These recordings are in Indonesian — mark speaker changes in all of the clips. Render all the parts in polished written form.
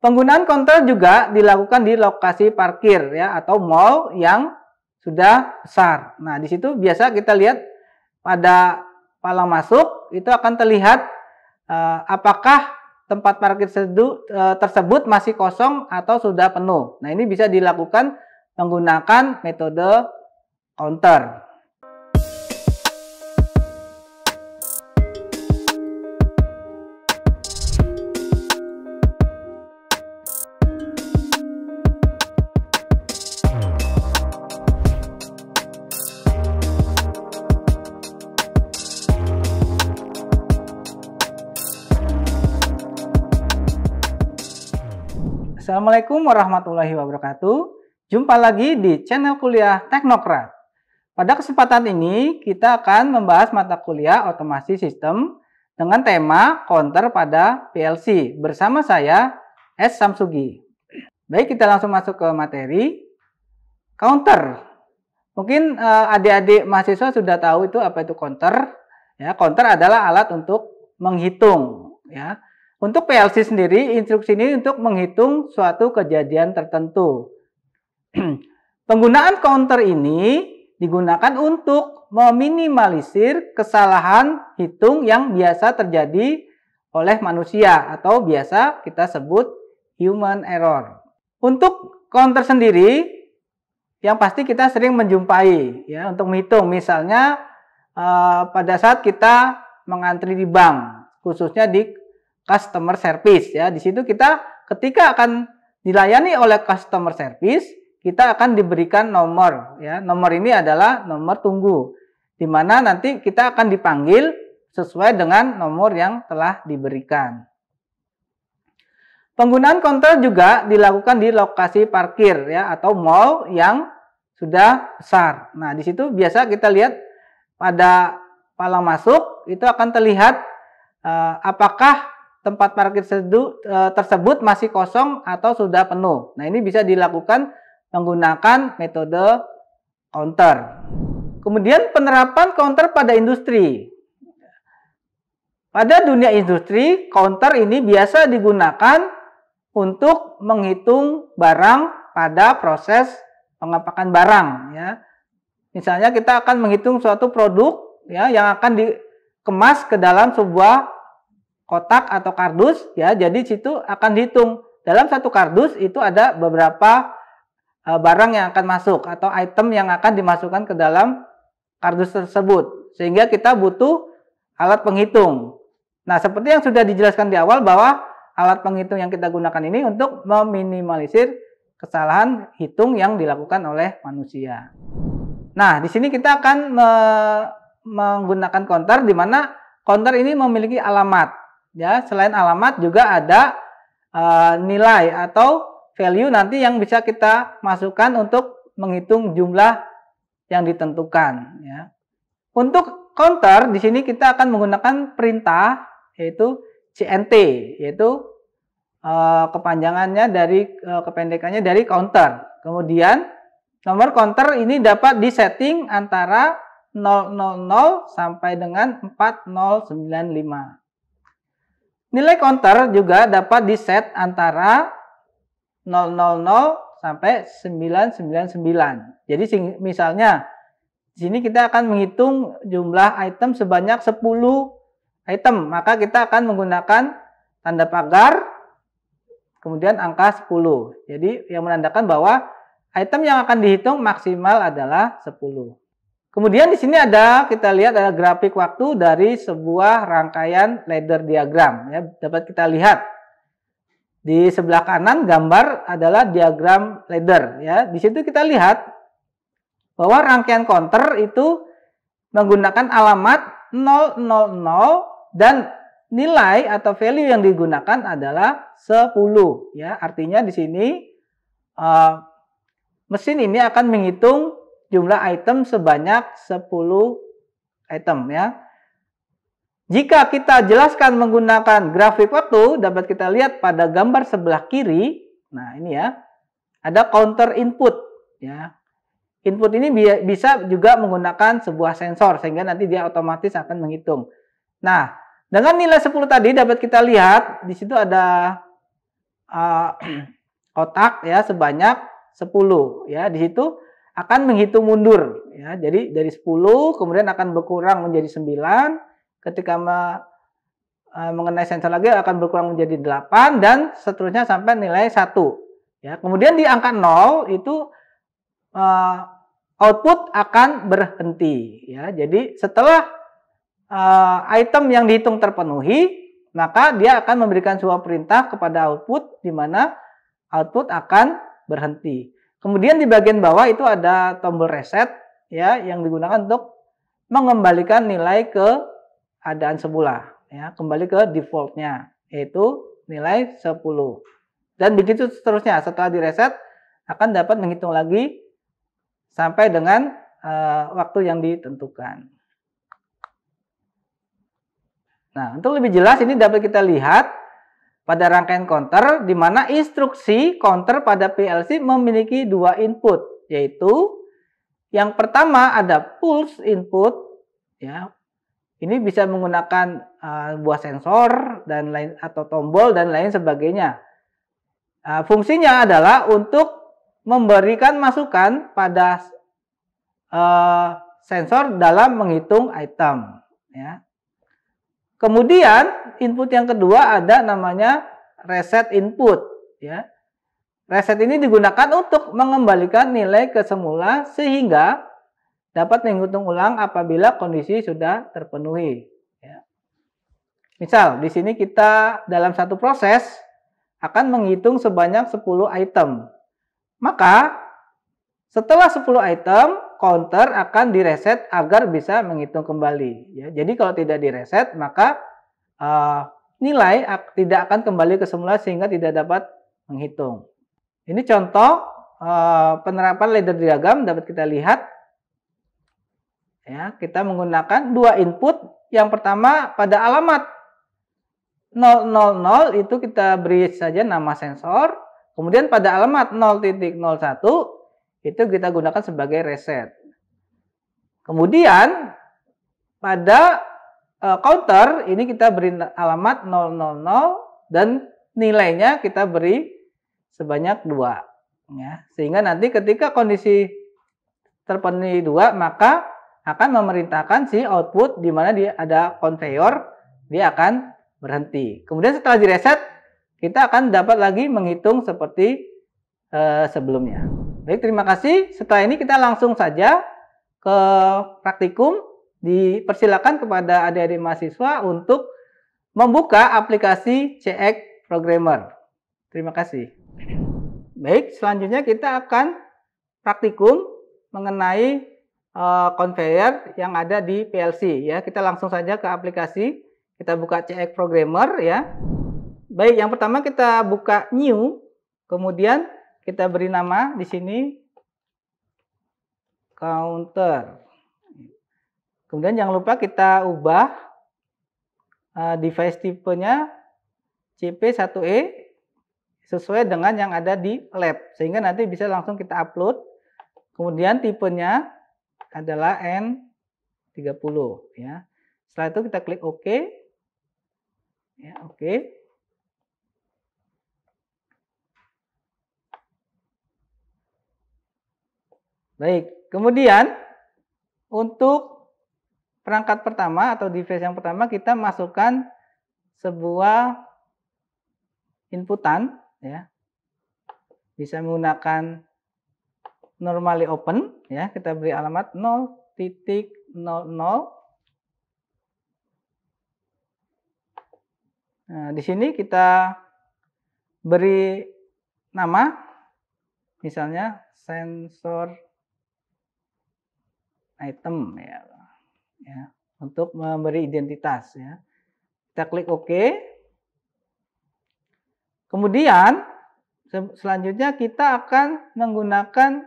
Speaker 1: Penggunaan counter juga dilakukan di lokasi parkir ya atau mall yang sudah besar. Nah, di situ biasa kita lihat pada palang masuk itu akan terlihat apakah tempat parkir tersebut masih kosong atau sudah penuh. Nah, ini bisa dilakukan menggunakan metode counter. Assalamualaikum warahmatullahi wabarakatuh. Jumpa lagi di channel kuliah Teknokrat. Pada kesempatan ini kita akan membahas mata kuliah otomasi sistem dengan tema counter pada PLC bersama saya S. Samsugi. Baik, kita langsung masuk ke materi. Counter. Mungkin adik-adik mahasiswa sudah tahu itu apa itu counter. Ya, counter adalah alat untuk menghitung. Ya. Untuk PLC sendiri, instruksi ini untuk menghitung suatu kejadian tertentu. Penggunaan counter ini digunakan untuk meminimalisir kesalahan hitung yang biasa terjadi oleh manusia atau biasa kita sebut human error. Untuk counter sendiri, yang pasti kita sering menjumpai ya untuk menghitung. Misalnya pada saat kita mengantri di bank, khususnya di customer service ya. Di situ kita ketika akan dilayani oleh customer service, kita akan diberikan nomor ya. Nomor ini adalah nomor tunggu di mana nanti kita akan dipanggil sesuai dengan nomor yang telah diberikan. Penggunaan counter juga dilakukan di lokasi parkir ya atau mall yang sudah besar. Nah, di situ biasa kita lihat pada palang masuk itu akan terlihat apakah tempat parkir tersebut masih kosong atau sudah penuh. Nah, ini bisa dilakukan menggunakan metode counter. Kemudian penerapan counter pada industri. Pada dunia industri, counter ini biasa digunakan untuk menghitung barang pada proses pengepakan barang. Ya. Misalnya kita akan menghitung suatu produk ya yang akan dikemas ke dalam sebuah kotak atau kardus ya, jadi situ akan dihitung dalam satu kardus itu ada beberapa barang yang akan masuk atau item yang akan dimasukkan ke dalam kardus tersebut, sehingga kita butuh alat penghitung. Nah, seperti yang sudah dijelaskan di awal bahwa alat penghitung yang kita gunakan ini untuk meminimalisir kesalahan hitung yang dilakukan oleh manusia. Nah, di sini kita akan menggunakan counter di mana counter ini memiliki alamat. Ya, selain alamat juga ada nilai atau value nanti yang bisa kita masukkan untuk menghitung jumlah yang ditentukan. Ya. Untuk counter di sini kita akan menggunakan perintah yaitu CNT, yaitu kepanjangannya dari kependekannya dari counter. Kemudian nomor counter ini dapat disetting antara 000 sampai dengan 4095. Nilai counter juga dapat diset antara 000 sampai 999. Jadi misalnya di sini kita akan menghitung jumlah item sebanyak 10 item, maka kita akan menggunakan tanda pagar kemudian angka 10. Jadi yang menandakan bahwa item yang akan dihitung maksimal adalah 10. Kemudian di sini kita lihat ada grafik waktu dari sebuah rangkaian ladder diagram. Ya, dapat kita lihat di sebelah kanan gambar adalah diagram ladder. Ya, di situ kita lihat bahwa rangkaian counter itu menggunakan alamat 000 dan nilai atau value yang digunakan adalah 10. Ya, artinya di sini mesin ini akan menghitung jumlah item sebanyak 10 item ya. Jika kita jelaskan menggunakan grafik waktu, dapat kita lihat pada gambar sebelah kiri. Nah, ini ya. Ada counter input ya. Input ini bisa juga menggunakan sebuah sensor sehingga nanti dia otomatis akan menghitung. Nah, dengan nilai 10 tadi dapat kita lihat di situ ada uh, kotak ya sebanyak 10 ya. Di situ akan menghitung mundur ya. Jadi dari 10 kemudian akan berkurang menjadi 9, ketika mengenai sensor lagi akan berkurang menjadi 8 dan seterusnya sampai nilai 1 ya. Kemudian di angka 0 itu output akan berhenti ya. Jadi setelah item yang dihitung terpenuhi, maka dia akan memberikan sebuah perintah kepada output di mana output akan berhenti. Kemudian di bagian bawah itu ada tombol reset ya yang digunakan untuk mengembalikan nilai ke keadaan semula ya, kembali ke defaultnya yaitu nilai 10. Dan begitu seterusnya, setelah direset akan dapat menghitung lagi sampai dengan waktu yang ditentukan. Nah, untuk lebih jelas ini dapat kita lihat pada rangkaian counter di mana instruksi counter pada PLC memiliki dua input, yaitu yang pertama ada pulse input ya. Ini bisa menggunakan buah sensor dan lain atau tombol dan lain sebagainya. Fungsinya adalah untuk memberikan masukan pada sensor dalam menghitung item ya. Kemudian input yang kedua ada namanya reset input ya. Reset ini digunakan untuk mengembalikan nilai ke semula sehingga dapat menghitung ulang apabila kondisi sudah terpenuhi ya. Misal di sini kita dalam satu proses akan menghitung sebanyak 10 item. Maka setelah 10 item, counter akan direset agar bisa menghitung kembali. Ya, jadi kalau tidak direset, maka nilai tidak akan kembali ke semula sehingga tidak dapat menghitung. Ini contoh penerapan ladder diagram dapat kita lihat. Ya, kita menggunakan dua input. Yang pertama pada alamat 000 itu kita beri saja nama sensor. Kemudian pada alamat 0.01 itu kita gunakan sebagai reset. Kemudian pada counter ini kita beri alamat 000 dan nilainya kita beri sebanyak 2 ya. Sehingga nanti ketika kondisi terpenuhi 2 maka akan memerintahkan si output di mana dia ada conveyor, dia akan berhenti. Kemudian setelah direset kita akan dapat lagi menghitung seperti sebelumnya. Baik, terima kasih. Setelah ini kita langsung saja ke praktikum. Dipersilakan kepada adik-adik mahasiswa untuk membuka aplikasi CX Programmer. Terima kasih. Baik, selanjutnya kita akan praktikum mengenai conveyor yang ada di PLC ya. Kita langsung saja ke aplikasi. Kita buka CX Programmer ya. Baik, yang pertama kita buka new, kemudian kita beri nama di sini counter. Kemudian jangan lupa kita ubah device tipenya CP1E sesuai dengan yang ada di lab sehingga nanti bisa langsung kita upload. Kemudian tipenya adalah N30 ya. Setelah itu kita klik OK. Ya, OK. Baik, kemudian untuk perangkat pertama atau device yang pertama kita masukkan sebuah inputan ya. Bisa menggunakan normally open ya, kita beri alamat 0.00. Nah, di sini kita beri nama misalnya sensor item ya, untuk memberi identitas ya. Kita klik OK. Kemudian selanjutnya kita akan menggunakan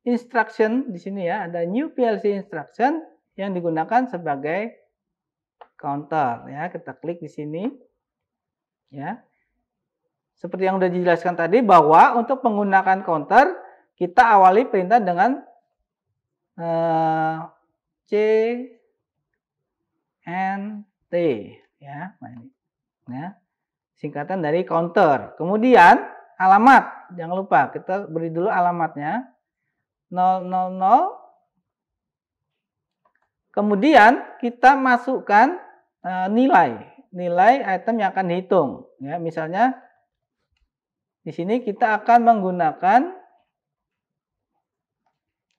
Speaker 1: instruction di sini ya, ada new PLC instruction yang digunakan sebagai counter ya. Kita klik di sini ya. Seperti yang sudah dijelaskan tadi bahwa untuk menggunakan counter kita awali perintah dengan CNT ya. Nah, ini ya. singkatan dari counter. Kemudian alamat, jangan lupa kita beri dulu alamatnya 000. Kemudian kita masukkan nilai item yang akan dihitung. Ya, misalnya di sini kita akan menggunakan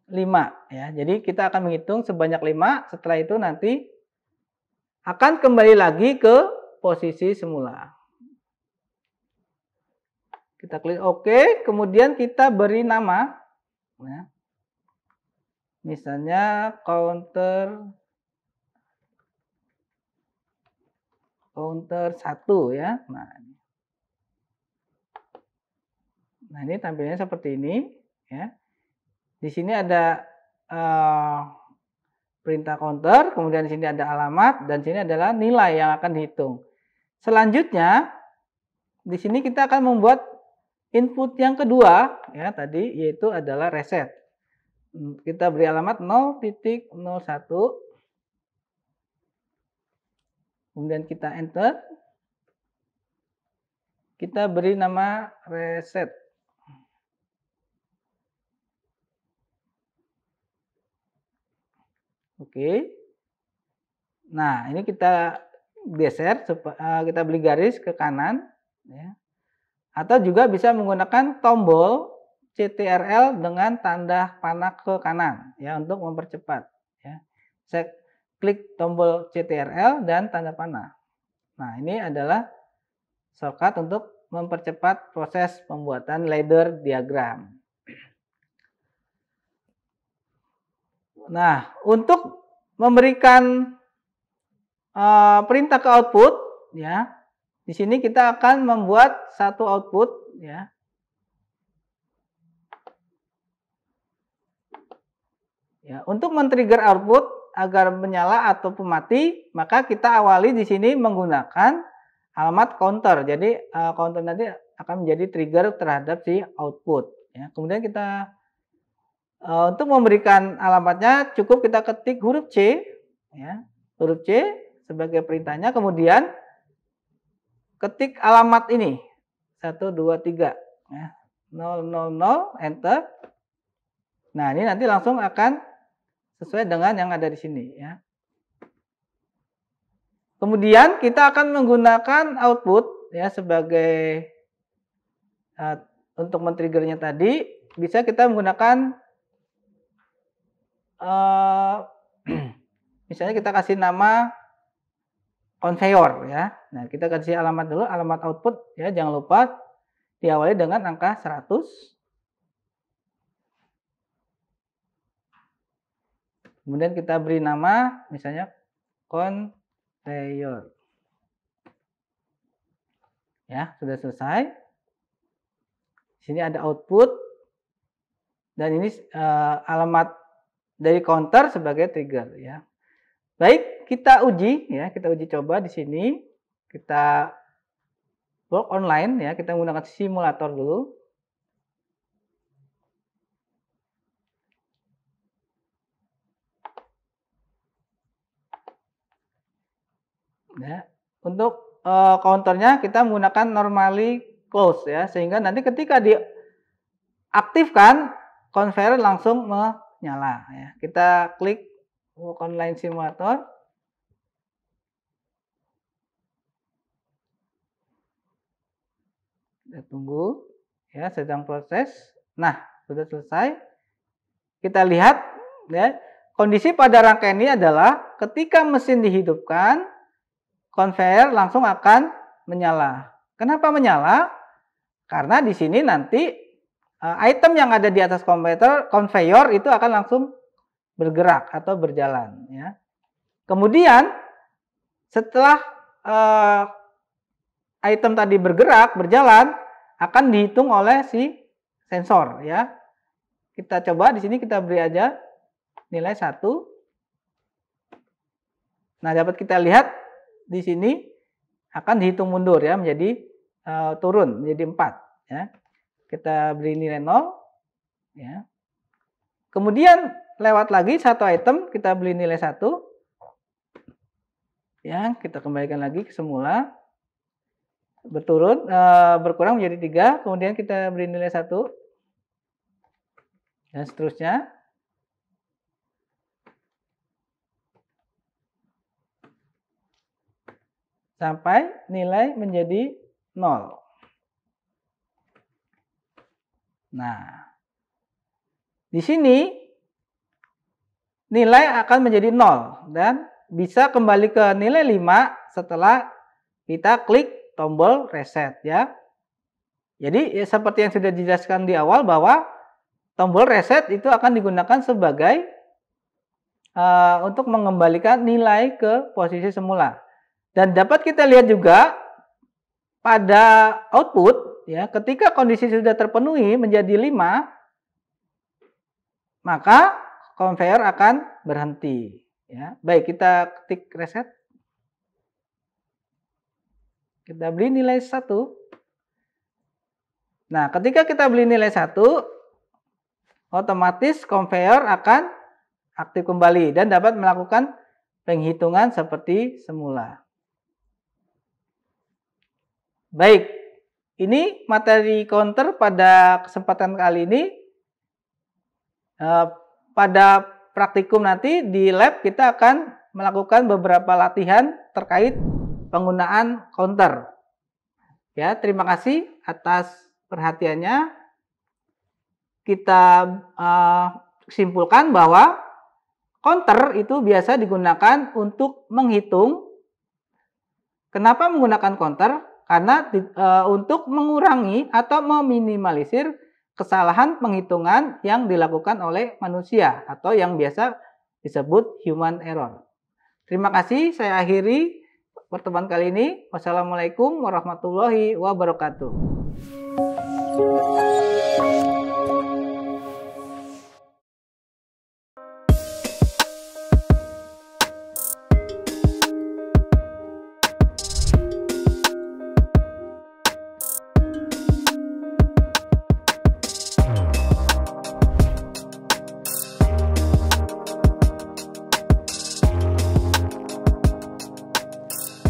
Speaker 1: 5 ya. Jadi kita akan menghitung sebanyak 5, setelah itu nanti akan kembali lagi ke posisi semula. Kita klik OK, kemudian kita beri nama ya. Misalnya counter 1 ya. Nah, ini tampilannya seperti ini ya. Di sini ada perintah counter, kemudian di sini ada alamat, dan di sini adalah nilai yang akan dihitung. Selanjutnya di sini kita akan membuat input yang kedua ya tadi, yaitu adalah reset. Kita beri alamat 0.01, kemudian kita enter, kita beri nama reset. Oke. Nah, ini kita geser, kita beri garis ke kanan ya. Atau juga bisa menggunakan tombol CTRL dengan tanda panah ke kanan ya untuk mempercepat ya. Saya klik tombol CTRL dan tanda panah. Nah, ini adalah shortcut untuk mempercepat proses pembuatan ladder diagram. Nah, untuk memberikan perintah ke output ya. Di sini kita akan membuat satu output ya. Ya, untuk men-trigger output agar menyala ataupun mati, maka kita awali di sini menggunakan alamat counter. Jadi counter nanti akan menjadi trigger terhadap si output. Ya, kemudian kita untuk memberikan alamatnya cukup kita ketik huruf C, ya, huruf C sebagai perintahnya. Kemudian ketik alamat ini 1, 2, 3, ya, 0, 0, 0, enter. Nah, ini nanti langsung akan sesuai dengan yang ada di sini ya. Kemudian kita akan menggunakan output ya sebagai untuk men-triggernya tadi, bisa kita menggunakan misalnya kita kasih nama conveyor ya. Nah, kita kasih alamat dulu, alamat output ya, jangan lupa diawali dengan angka 100. Kemudian kita beri nama misalnya conveyor. Ya, sudah selesai. Di sini ada output dan ini alamat dari counter sebagai trigger ya. Baik, kita uji ya, kita uji coba di sini. Kita work online ya, kita menggunakan simulator dulu. Ya, untuk counternya kita menggunakan normally close ya, sehingga nanti ketika diaktifkan conveyor langsung menyala ya. Kita klik work online simulator. Kita tunggu ya, sedang proses. Nah, sudah selesai. Kita lihat ya, kondisi pada rangkaian ini adalah ketika mesin dihidupkan, conveyor langsung akan menyala. Kenapa menyala? Karena di sini nanti item yang ada di atas conveyor itu akan langsung bergerak atau berjalan ya. Kemudian setelah item tadi berjalan akan dihitung oleh si sensor ya. Kita coba di sini, kita beri aja nilai 1. Nah, dapat kita lihat di sini akan dihitung mundur ya, menjadi turun menjadi 4 ya. Kita beri nilai 0 ya. Kemudian lewat lagi satu item, kita beri nilai 1 ya, kita kembalikan lagi ke semula. berkurang menjadi 3, kemudian kita beri nilai 1, dan seterusnya. Sampai nilai menjadi 0. Nah, di sini nilai akan menjadi 0 dan bisa kembali ke nilai 5 setelah kita klik tombol reset ya. Jadi seperti yang sudah dijelaskan di awal bahwa tombol reset itu akan digunakan sebagai untuk mengembalikan nilai ke posisi semula. Dan dapat kita lihat juga pada output ya, ketika kondisi sudah terpenuhi menjadi 5, maka conveyor akan berhenti ya. Baik, kita ketik reset. Kita beri nilai 1. Nah, ketika kita beri nilai 1, otomatis conveyor akan aktif kembali dan dapat melakukan penghitungan seperti semula. Baik, ini materi counter pada kesempatan kali ini. Pada praktikum nanti di lab kita akan melakukan beberapa latihan terkait penggunaan counter. Ya, terima kasih atas perhatiannya. Kita simpulkan bahwa counter itu biasa digunakan untuk menghitung. Kenapa menggunakan counter? Karena untuk mengurangi atau meminimalisir kesalahan penghitungan yang dilakukan oleh manusia atau yang biasa disebut human error. Terima kasih, saya akhiri pertemuan kali ini. Wassalamualaikum warahmatullahi wabarakatuh.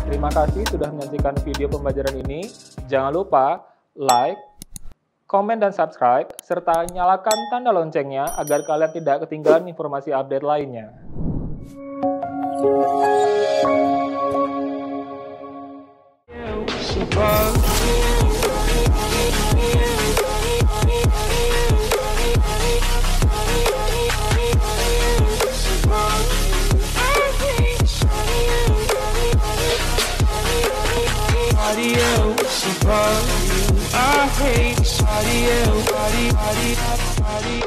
Speaker 2: Terima kasih sudah menyaksikan video pembelajaran ini. Jangan lupa like, komen, dan subscribe, serta nyalakan tanda loncengnya agar kalian tidak ketinggalan informasi update lainnya. I hate body.